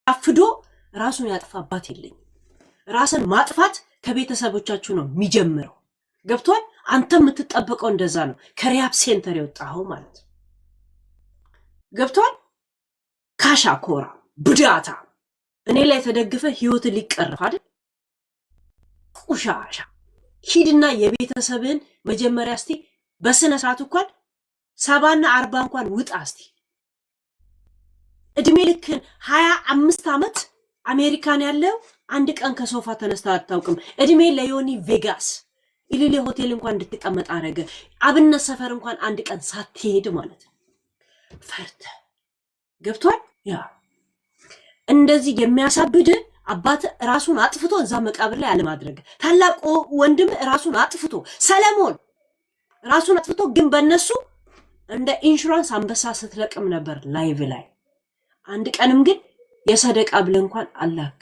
አፍዶ ራሱን ያጥፋባት የለኝ ራስን ማጥፋት ከቤተሰቦቻችሁ ነው የሚጀምረው ገብቷል አንተ የምትጠብቀው እንደዛ ነው ከሪያብ ሴንተር የወጣው ማለት ገብቷል ካሻኮራ ብዳታ እኔ ላይ ተደግፈ ህይወት ሊቀርፍ አይደል ቁሻሻ ሂድና የቤተሰብን መጀመሪያ እስቲ በስነ ሰዓት እንኳን 70 እና 40 እንኳን ውጣ እስቲ እድሜ ልክን 25 አመት አሜሪካን ያለው አንድ ቀን ከሶፋ ተነስታ አታውቅም እድሜ ለዮኒ ቬጋስ ኢሊሊ ሆቴል እንኳን እንድትቀመጥ አረገ አብነት ሰፈር እንኳን አንድ ቀን ሳትሄድ ማለት ፈርተ ገብቷል ያ እንደዚህ የሚያሳብድ አባት ራሱን አጥፍቶ እዛ መቃብር ላይ አለማድረግ ታላቁ ወንድም ራሱን አጥፍቶ ሰለሞን ራሱን አጥፍቶ ግን በእነሱ እንደ ኢንሹራንስ አንበሳ ስትለቅም ነበር ላይቭ ላይ አንድ ቀንም ግን የሰደቃ ብለ እንኳን አላከ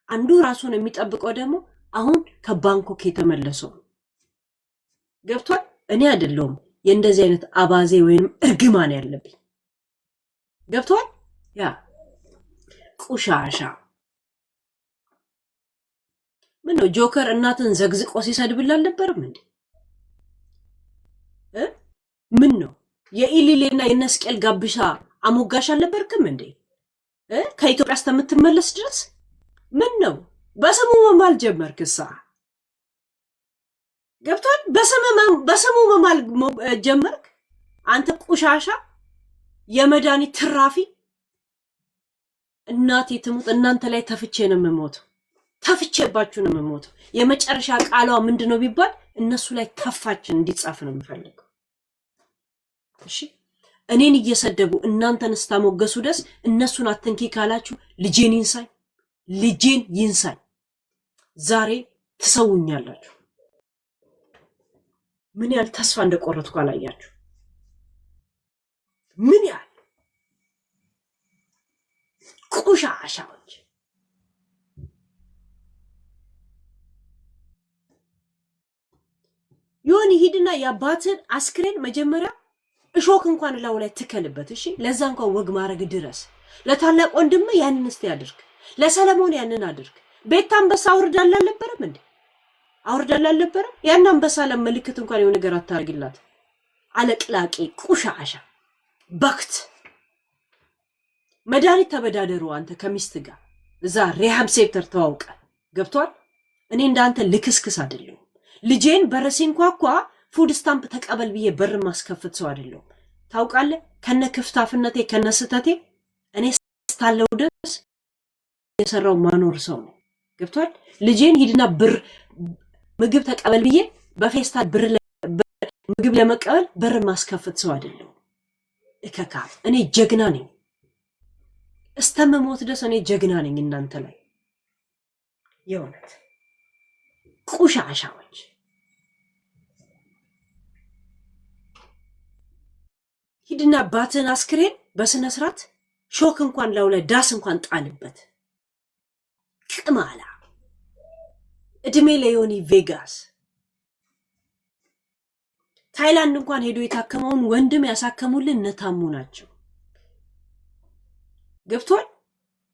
አንዱ ራሱን የሚጠብቀው ደግሞ አሁን ከባንኮክ የተመለሰው ገብቷል እኔ አይደለሁም የእንደዚህ አይነት አባዜ ወይንም እርግማን ያለብኝ ገብቷል ያ ቁሻሻ ምን ነው ጆከር እናትን ዘግዝቆ ሲሰድብል አልነበረም እንዴ ምን ነው የኢሊሌና የነስቀል ጋብሻ አሞጋሽ አልነበርክም እንዴ ከኢትዮጵያ ስተምትመለስ ድረስ ምን ነው በስሙ መማል ጀመርክሳ ገብቷል በስሙ መማል ጀመርክ አንተ ቁሻሻ የመዳኒ ትራፊ እናቴ ትሙት እናንተ ላይ ተፍቼ ነው የምሞተው ተፍቼባችሁ ነው የምሞተው የመጨረሻ ቃሏ ምንድነው ቢባል እነሱ ላይ ተፋችን እንዲጻፍ ነው የምፈልገው እሺ እኔን እየሰደቡ እናንተን ስታሞገሱ ደስ እነሱን አትንኪ ካላችሁ ልጄን ይንሳይ ዛሬ ትሰውኛላችሁ ምን ያህል ተስፋ እንደቆረጥኩ አላያችሁ ምን ያህል ቁሻሻዎች ዮኒ ሂድና ያባትን አስክሬን መጀመሪያ እሾክ እንኳን ላው ላይ ትከልበት እሺ ለዛ እንኳን ወግ ማረግ ድረስ ለታላቅ ወንድም ያንን እስቲ ያድርግ ለሰለሞን ያንን አድርግ ቤት አንበሳ አውርዳላ አልነበረም እንዴ አውርዳላ አልነበረም ያን አንበሳ ለምልክት እንኳን የሆነ ነገር አታርግላት አለቅላቂ ቁሻሻ በክት መድኃኒት ተበዳደሩ አንተ ከሚስት ጋር እዛ ሪሃብ ሴንተር ተዋውቀ ገብቷል እኔ እንዳንተ ልክስክስ አይደለም ልጄን በረሲን ኳኳ ፉድ ስታምፕ ተቀበል ብዬ በር ማስከፈት ሰው አይደለም ታውቃለህ ከነ ክፍታፍነቴ ከነ ስተቴ እኔ ስታለው ድረስ የሰራው ማኖር ሰው ነው ገብቷል ልጄን ሂድና ብር ምግብ ተቀበል ብዬ በፌስታል ብር ምግብ ለመቀበል በር ማስከፈት ሰው አይደለም እከካ እኔ ጀግና ነኝ እስተመሞት ድረስ እኔ ጀግና ነኝ እናንተ ላይ የእውነት ቁሻሻዎች ሂድና ባትን አስክሬን በስነ ስርዓት ሾክ እንኳን ላው ላይ ዳስ እንኳን ጣልበት ቅማላ እድሜ ለዮኒ ቬጋስ ታይላንድ እንኳን ሄዶ የታከመውን ወንድም ያሳከሙልን ነታሙ ናቸው ገብቷል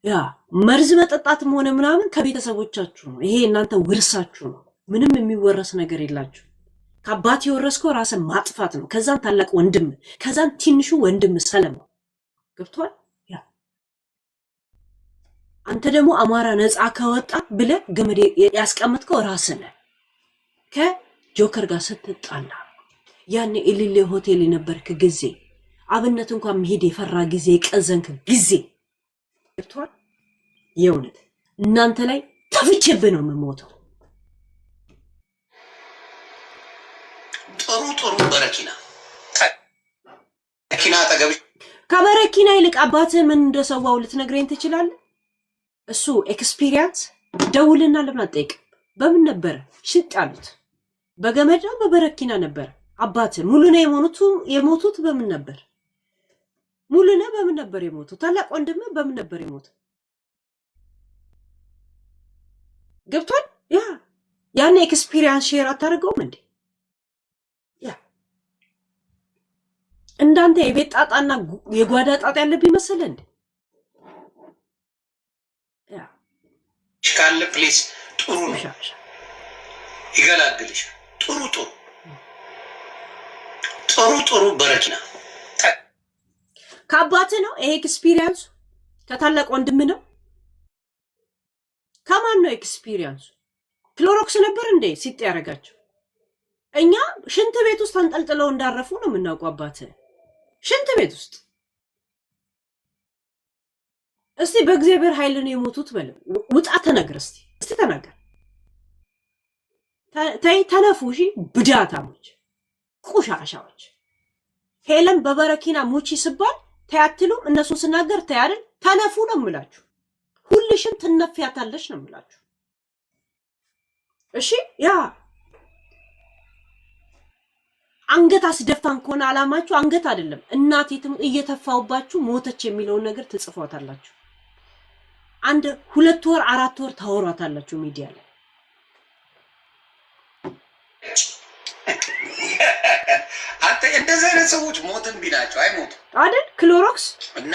ያ መርዝ መጠጣትም ሆነ ምናምን ከቤተሰቦቻችሁ ነው ይሄ እናንተ ውርሳችሁ ነው ምንም የሚወረስ ነገር የላችሁ ከአባት የወረስከው ራስን ማጥፋት ነው ከዛን ታላቅ ወንድም ከዛን ትንሹ ወንድም ሰለሞን ገብቷል ያ አንተ ደግሞ አማራ ነፃ ከወጣ ብለ ገመድ ያስቀምጥከው ራስን ከጆከር ጋር ስትጣላ ያኔ ኢሊሊ ሆቴል የነበርክ ጊዜ አብነት እንኳን መሄድ የፈራ ጊዜ ቀዘንክ ጊዜ ገብቷል የእውነት እናንተ ላይ ተፍቼብህ ነው የምሞተው ጥሩ በረኪና አጠገብ ከበረኪና ይልቅ አባትህ ምን እንደሰዋው ልትነግረኝ ትችላለህ እሱ ኤክስፒሪየንስ ደውልና ለምን አጠይቅ በምን ነበር ሽጥ ያሉት በገመድ ነው በበረኪና ነበር አባትህ ሙሉና የሞቱት በምን ነበር ሙሉና በምን ነበር የሞቱት ታላቅ ወንድም በምን ነበር የሞቱት ገብቷል ያ ያን ኤክስፒሪየንስ ሼር አታርገውም እንዴ ያ እንዳንተ የቤት ጣጣና የጓዳ ጣጣ ያለብኝ መሰለ እንዴ ካለ ፕሊዝ ጥሩ ነው ይገላግልሽ ጥሩ በረኪና ከአባት ነው ይሄ ኤክስፒሪየንስ ከታላቅ ወንድም ነው ከማን ነው ኤክስፒሪየንስ ክሎሮክስ ነበር እንዴ ሲጥ ያረጋቸው እኛ ሽንት ቤት ውስጥ ተንጠልጥለው እንዳረፉ ነው የምናውቀው አባት ሽንት ቤት ውስጥ እስቲ በእግዚአብሔር ኃይል ነው የሞቱት በለ ውጣ ተናገር እስቲ ተናገር ተነፉ እሺ ብዳታሞች ቁሻሻዎች ሄለን በበረኪና ሙቺ ሲባል ታያትሉም እነሱ ስናገር ታያልን ተነፉ ነው የምላችሁ ሁልሽም ትነፊያታለሽ ነው የምላችሁ እሺ ያ አንገት አስደፋን ከሆነ አላማችሁ አንገት አይደለም እናቴትም እየተፋውባችሁ ሞተች የሚለውን ነገር ትጽፏታላችሁ አንድ 2 ወር 4 ወር ታወራታላችሁ ሚዲያ ላይ አንተ እንደዚህ አይነት ሰዎች ሞትን ቢላቸው አይሞቱ አይደል ክሎሮክስ እና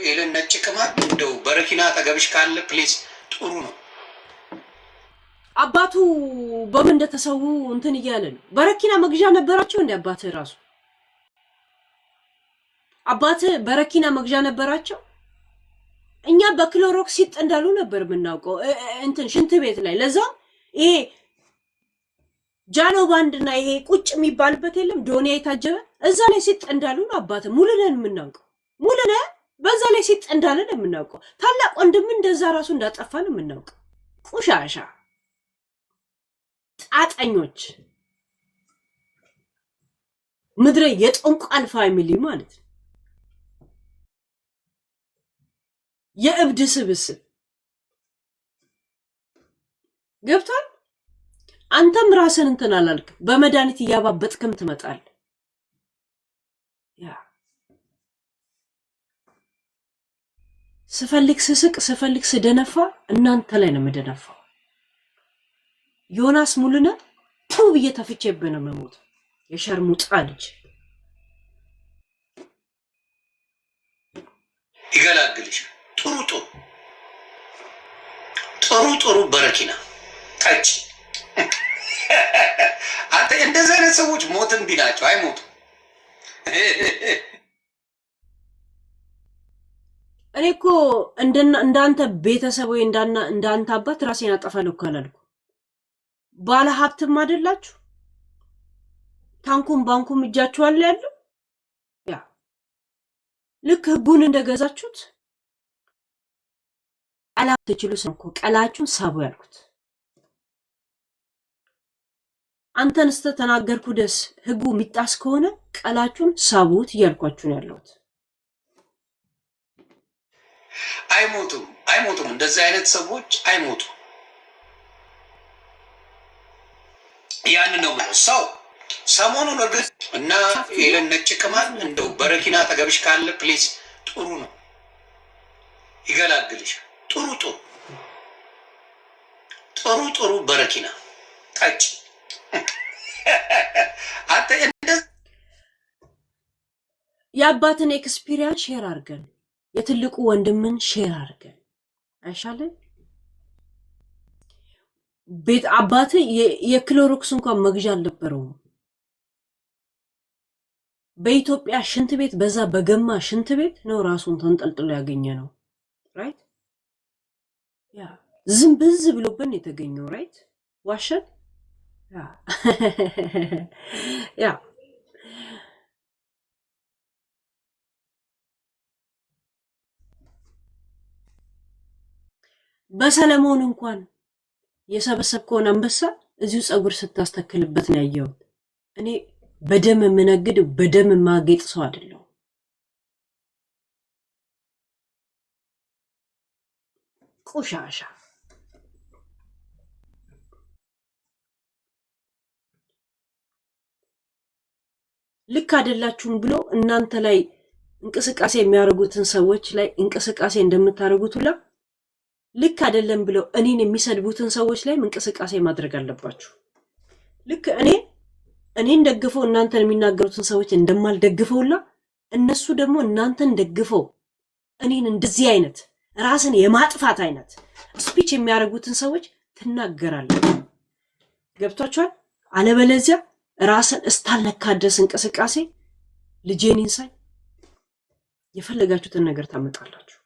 ኤለን ነጭ ቅማል እንደው በረኪና ተገብሽ ካለ ፕሊዝ ጥሩ ነው አባቱ በምን እንደተሰው እንትን ይያለ ነው በረኪና መግዣ ነበራቸው እንደ አባቱ ራሱ አባቱ በረኪና መግዣ ነበራቸው እኛ በክሎሮክስ ሲጥ እንዳሉ ነበር ምናውቀው እንትን ሽንት ቤት ላይ ለዛ ይሄ ጃኖ ባንድና ይሄ ቁጭ የሚባልበት የለም ዶኒያ የታጀበ እዛ ላይ ሲጥ እንዳሉ ነው አባቱ ሙሉነን ምናውቀው ሙሉነ በዛ ላይ ሲጥ እንዳለ ነው ምናውቀው ታላቅ ወንድም እንደዛ ራሱ እንዳጠፋ ነው ምናውቀው ቁሻሻ ጣጣኞች ምድረ የጦንቃል ፋሚሊ ማለት የእብድ ስብስብ ገብቷል አንተም ራስን እንትን አላልክ በመድኃኒት ያባበጥክም ትመጣል ያ ስፈልክ ስስቅ ስፈልክ ስደነፋ እናንተ ላይ ነው መደነፋው ዮናስ ሙሉነ ቱብ እየተፈጨበነ መሞት የሸርሙጣ ልጅ ይገላግልሽ ጥሩ በረኪና ታጭ አንተ እንደዚህ አይነት ሰዎች ሞትን ቢላቸው አይሞቱ እኔኮ እንዳንተ ቤተሰብ ወይ እንዳንተ አባት ራሴን አጠፋለሁ ካላልኩ ባለ ሀብትም አይደላችሁ ታንኩም ባንኩም እጃችሁ አለ ያለው ያ ልክ ህጉን እንደገዛችሁት አላህ ትችሉ ሰንኮ ቀላችሁን ሳቡ ያልኩት አንተን ተናገርኩ ደስ ህጉ ሚጣስ ከሆነ ቀላችሁን ሳቡት እያልኳችሁ ነው ያለሁት አይሞቱም እንደዚህ አይነት ሰዎች አይሞቱ ያን ነው ሰው ሰሞኑን እርግጥ እና ኤለን ነጭ ቅማል እንደው በረኪና ተገብሽ ካለ ፕሊዝ ጥሩ ነው ይገላግልሽ ጥሩ በረኪና ታጭ አንተ የአባትን ኤክስፒሪየንስ ሼር አድርገን የትልቁ ወንድምን ሼር አድርገን አይሻልም ቤት አባት የክሎሮክስ እንኳን መግዣ አልነበረው በኢትዮጵያ ሽንት ቤት በዛ በገማ ሽንት ቤት ነው ራሱን ተንጠልጥሎ ያገኘ ነው ራይት ያ ዝም ብዝ ብሎብን የተገኘው ራይት ዋሸን ያ በሰለሞን እንኳን የሰበሰብከውን አንበሳ እዚሁ ጸጉር ስታስተክልበት ነው ያየው እኔ በደም የምነግድ በደም ማጌጥ ሰው አይደለም ቆሻሻ ልክ አይደላችሁም ብሎ እናንተ ላይ እንቅስቃሴ የሚያደርጉትን ሰዎች ላይ እንቅስቃሴ እንደምታደርጉት ሁላ ልክ አይደለም ብለው እኔን የሚሰድቡትን ሰዎች ላይ እንቅስቃሴ ማድረግ አለባችሁ ልክ እኔን ደግፈው እናንተን የሚናገሩትን ሰዎች እንደማልደግፈውላ እነሱ ደግሞ እናንተን ደግፈው እኔን እንደዚህ አይነት ራስን የማጥፋት አይነት ስፒች የሚያደርጉትን ሰዎች ትናገራላችሁ። ገብቷችኋል? አለበለዚያ ራስን እስታልነካ ድረስ እንቅስቃሴ ልጄን ኢንሳይ የፈለጋችሁትን ነገር ታመጣላችሁ።